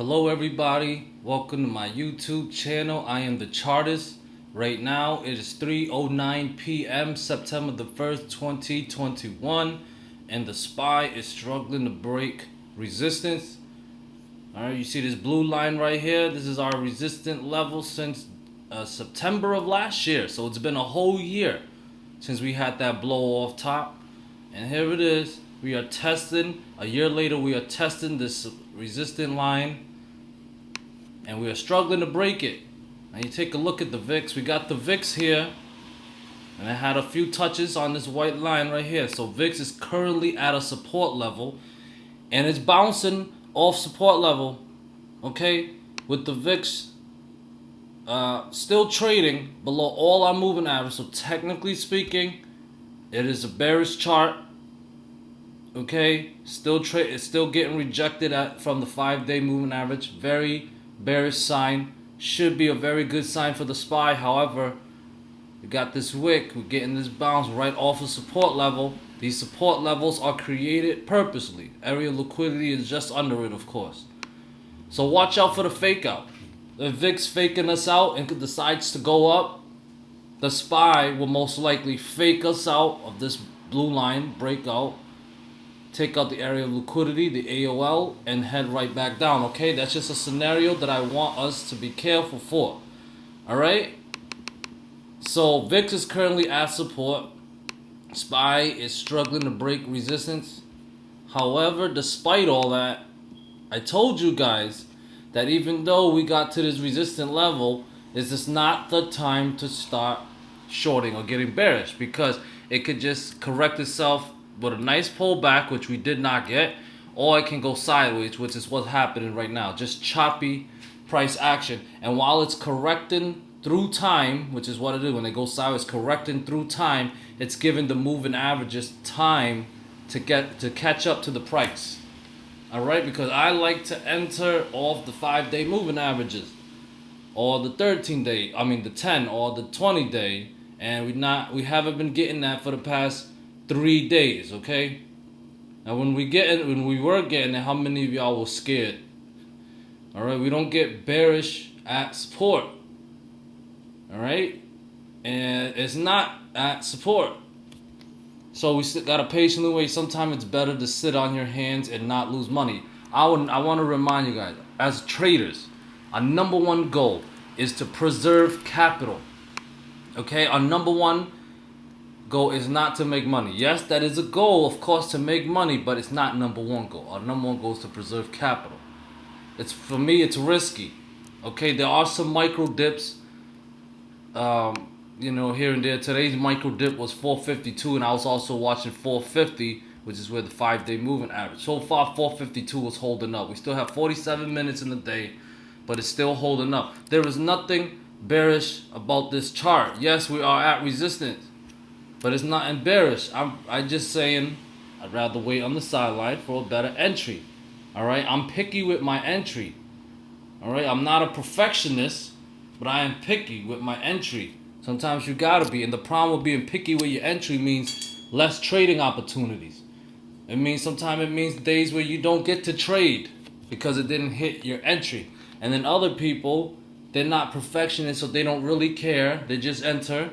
Hello everybody, welcome to my YouTube channel. I am the Chartist. Right now it is 3:09 p.m. September the 1st, 2021, and the SPY is struggling to break resistance. Alright, you see this blue line right here? This is our resistant level since September of last year. So it's been a whole year since we had that blow off top. And here it is. We are testing, a year later we are testing this resistant line, and we are struggling to break it. Now you take a look at the VIX. We got the VIX here, and it had a few touches on this white line right here. So VIX is currently at a support level, and it's bouncing off support level, okay, with the VIX still trading below all our moving average. So technically speaking, it is a bearish chart. Okay, it's still getting rejected from the 5-day moving average. Very bearish sign. Should be a very good sign for the SPY. However, we got this wick. We're getting this bounce right off of support level. These support levels are created purposely. Area liquidity is just under it, of course. So watch out for the fake out. If VIX faking us out and decides to go up, the SPY will most likely fake us out of this blue line breakout, take out the area of liquidity, the AOL, and head right back down. Okay, that's just a scenario that I want us to be careful for. Alright, so VIX is currently at support. SPY is struggling to break resistance. However, despite all that, I told you guys that even though we got to this resistant level, this is not the time to start shorting or getting bearish, because it could just correct itself with a nice pullback, which we did not get, or it can go sideways, which is what's happening right now. Just choppy price action. And while it's correcting through time, which is what it is when they go sideways, correcting through time, it's giving the moving averages time to catch up to the price. All right, because I like to enter off the 5-day moving averages, or the 13-day, the 10 or the 20-day, and we haven't been getting that for the past 3 days, okay? Now when we were getting it, how many of y'all were scared? Alright, we don't get bearish at support. Alright? And it's not at support. So we still gotta patiently wait. Sometimes it's better to sit on your hands and not lose money. I want to remind you guys, as traders, our number one goal is to preserve capital. Okay? Our number one goal is not to make money. Yes, that is a goal, of course, to make money, but it's not number one goal. Our number one goal is to preserve capital. For me, it's risky. Okay, there are some micro dips, here and there. Today's micro dip was 452, and I was also watching 450, which is where the 5-day moving average. So far, 452 was holding up. We still have 47 minutes in the day, but it's still holding up. There is nothing bearish about this chart. Yes, we are at resistance, but it's not embarrassed. I'm just saying I'd rather wait on the sideline for a better entry. Alright, I'm picky with my entry. Alright, I'm not a perfectionist, but I am picky with my entry. Sometimes you gotta be. And the problem with being picky with your entry means less trading opportunities. Sometimes it means days where you don't get to trade because it didn't hit your entry. And then other people, they're not perfectionists, so they don't really care. They just enter,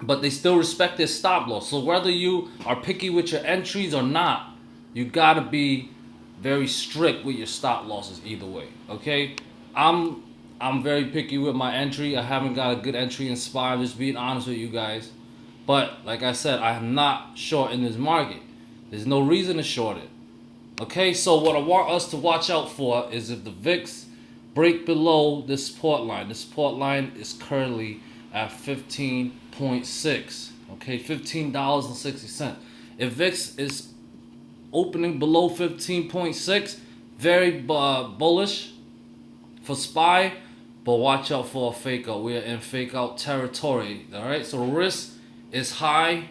but they still respect their stop loss. So whether you are picky with your entries or not, you gotta be very strict with your stop losses either way. Okay, I'm very picky with my entry. I haven't got a good entry in SPY. I'm just being honest with you guys. But like I said, I am not short in this market. There's no reason to short it. Okay, so what I want us to watch out for is if the VIX break below this support line. The support line is currently at 15.6. Okay, $15.60. If VIX is opening below 15.6, very bullish for SPY, but watch out for a fake out. We are in fake out territory. All right, so the risk is high.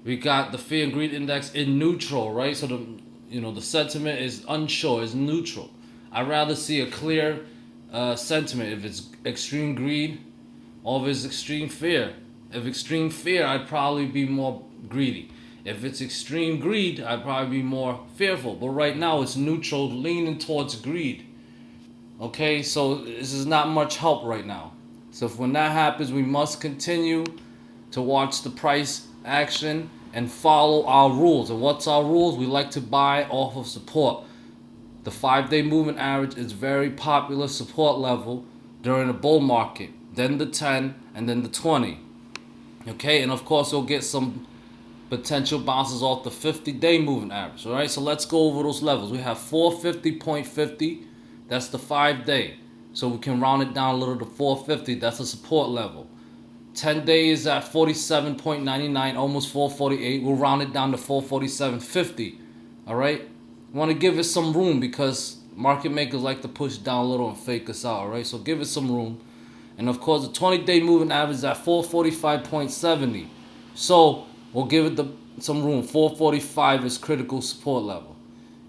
We got the fear and greed index in neutral, right? So the sentiment is unsure, is neutral. I'd rather see a clear sentiment if it's extreme greed or if it's extreme fear. If extreme fear, I'd probably be more greedy. If it's extreme greed, I'd probably be more fearful. But right now, it's neutral, leaning towards greed. Okay, so this is not much help right now. So if when that happens, we must continue to watch the price action and follow our rules. And what's our rules? We like to buy off of support. The 5-day moving average is very popular support level during a bull market. Then the 10 and then the 20. Okay, and of course, you'll get some potential bounces off the 50-day moving average. All right, so let's go over those levels. We have 450.50. That's the 5-day. So we can round it down a little to 450. That's a support level. 10 days at 47.99, almost 448. We'll round it down to 447.50. All right. We want to give it some room because market makers like to push down a little and fake us out. All right. So give it some room. And of course, the 20-day moving average is at 445.70. So we'll give it some room. 445 is critical support level.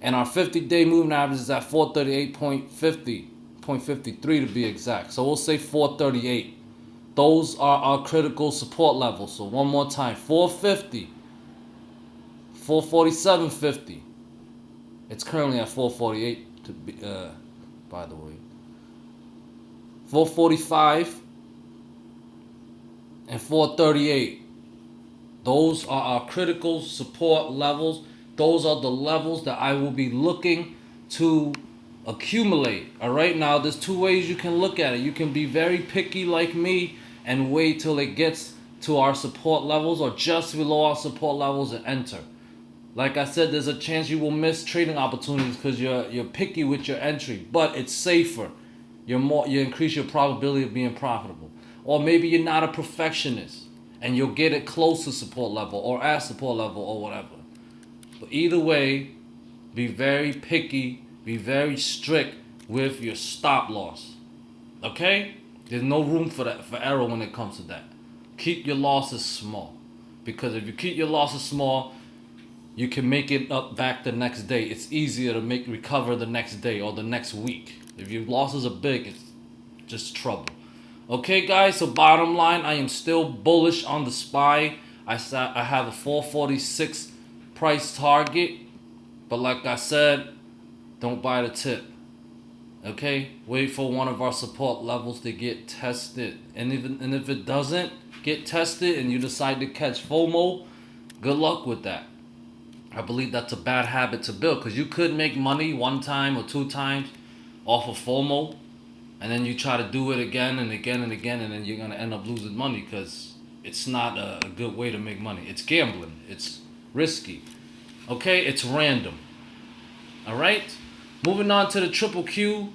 And our 50-day moving average is at 438.50, 0.53 to be exact. So we'll say 438. Those are our critical support levels. So one more time, 450, 447.50. It's currently at 448 to be, by the way. 445 and 438. Those are our critical support levels. Those are the levels that I will be looking to accumulate. All right, now there's two ways you can look at it. You can be very picky like me and wait till it gets to our support levels or just below our support levels and enter. Like I said, there's a chance you will miss trading opportunities because you're picky with your entry, but it's safer. You increase your probability of being profitable. Or maybe you're not a perfectionist and you'll get it close to support level or at support level or whatever. But either way, be very picky, be very strict with your stop loss. Okay? There's no room for error when it comes to that. Keep your losses small. Because if you keep your losses small, you can make it up back the next day. It's easier to recover the next day or the next week. If your losses are big, it's just trouble. Okay, guys, so bottom line, I am still bullish on the SPY. I have a 446 price target, but like I said, don't buy the tip. Okay, wait for one of our support levels to get tested, and if it doesn't get tested and you decide to catch FOMO, good luck with that. I believe that's a bad habit to build because you could make money one time or two times off of FOMO, and then you try to do it again and again and again, and then you're gonna end up losing money because it's not a good way to make money. It's gambling. It's risky. Okay, it's random. All right, moving on to the triple Q.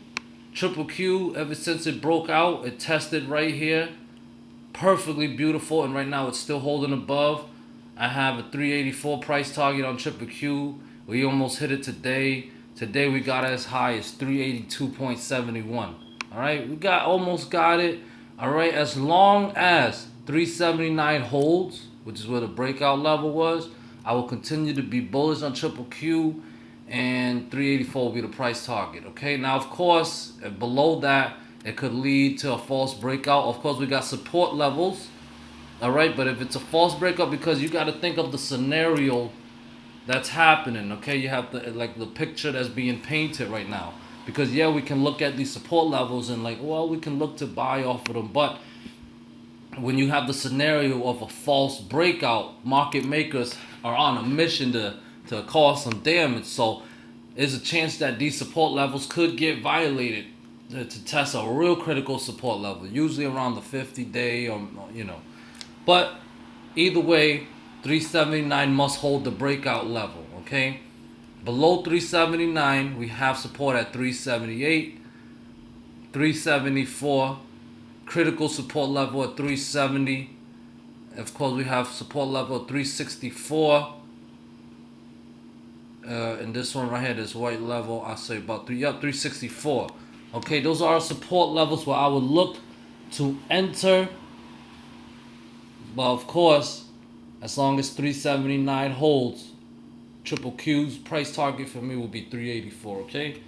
Triple Q, ever since it broke out, it tested right here. Perfectly beautiful, and right now it's still holding above. I have a 384 price target on triple Q. We almost hit it today. Today we got as high as 382.71. All right, we almost got it. All right, as long as 379 holds, which is where the breakout level was, I will continue to be bullish on triple Q, and 384 will be the price target. Okay, now of course, below that, it could lead to a false breakout. Of course, we got support levels. All right, but if it's a false breakout, because you got to think of the scenario that's happening. Okay, you have the picture that's being painted right now. Because yeah, we can look at these support levels and we can look to buy off of them, but when you have the scenario of a false breakout, market makers are on a mission to cause some damage. So there's a chance that these support levels could get violated to test a real critical support level, usually around the 50-day or But either way, 379 must hold the breakout level. Okay, below 379 we have support at 378, 374. Critical support level at 370. Of course, we have support level at 364. And this one right here, this white level, I say about 364. Okay, those are our support levels where I would look to enter. But of course, as long as 379 holds, triple Q's price target for me will be 384. Okay.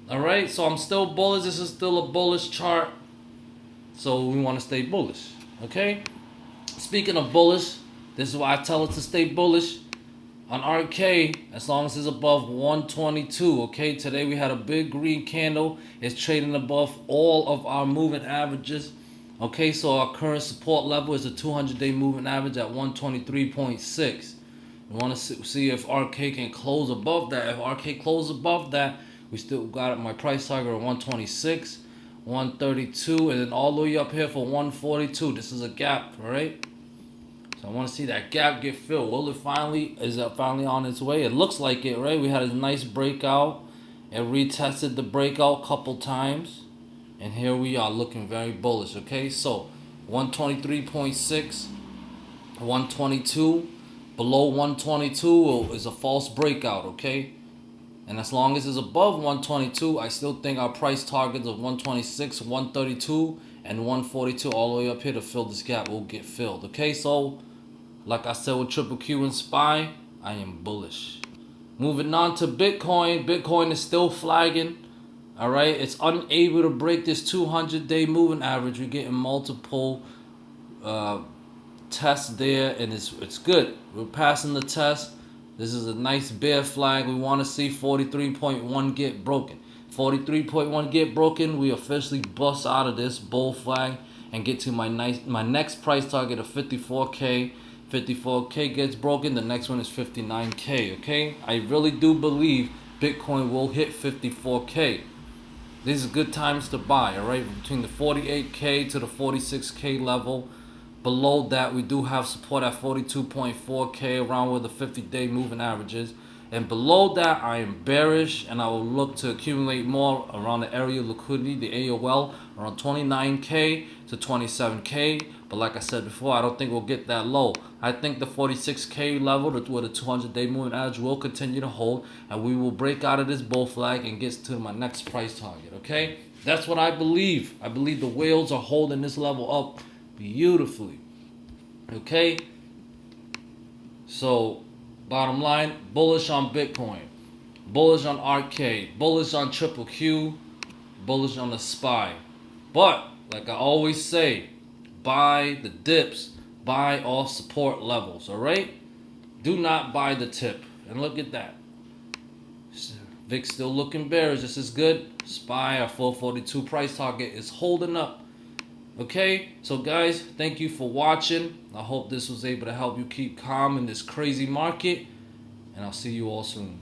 All right, so I'm still bullish. This is still a bullish chart. So we want to stay bullish, okay? Speaking of bullish, This is why I tell it to stay bullish on RK as long as it's above 122. Okay, today we had a big green candle. It's trading above all of our moving averages. Okay, so our current support level is a 200-day moving average at 123.6. We want to see if RK can close above that. If RK closes above that, we still got my price target of 126, 132, and then all the way up here for 142. This is a gap, all right? So I want to see that gap get filled. Will it finally, is it finally on its way? It looks like it, right? We had a nice breakout. It retested the breakout a couple times. And here we are looking very bullish, okay? So 123.6, 122. Below 122 is a false breakout, okay? And as long as it's above 122, I still think our price targets of 126, 132, and 142 all the way up here to fill this gap will get filled, okay? So, like I said with QQQ and SPY, I am bullish. Moving on to Bitcoin. Bitcoin is still flagging, all right? It's unable to break this 200-day moving average. We're getting multiple tests there, and it's good. We're passing the test. This is a nice bear flag. We want to see 43.1 get broken. 43.1 get broken. We officially bust out of this bull flag and get to my next price target of 54K. 54K gets broken. The next one is 59K. Okay, I really do believe Bitcoin will hit 54K. These are good times to buy. All right, between the 48K to the 46K level. Below that, we do have support at 42.4K, around where the 50-day moving average is. And below that, I am bearish, and I will look to accumulate more around the area of liquidity, the AOL, around 29K to 27K. But like I said before, I don't think we'll get that low. I think the 46K level, where the 200-day moving average will continue to hold, and we will break out of this bull flag and get to my next price target, okay? That's what I believe. I believe the whales are holding this level up beautifully, okay? So bottom line, bullish on Bitcoin, bullish on RK, bullish on QQQ, bullish on the SPY. But like I always say, buy the dips, buy off support levels, all right? Do not buy the tip. And look at that, VIX still looking bearish, just as good. SPY, our 442 price target, is holding up. Okay, so guys, thank you for watching. I hope this was able to help you keep calm in this crazy market, and I'll see you all soon.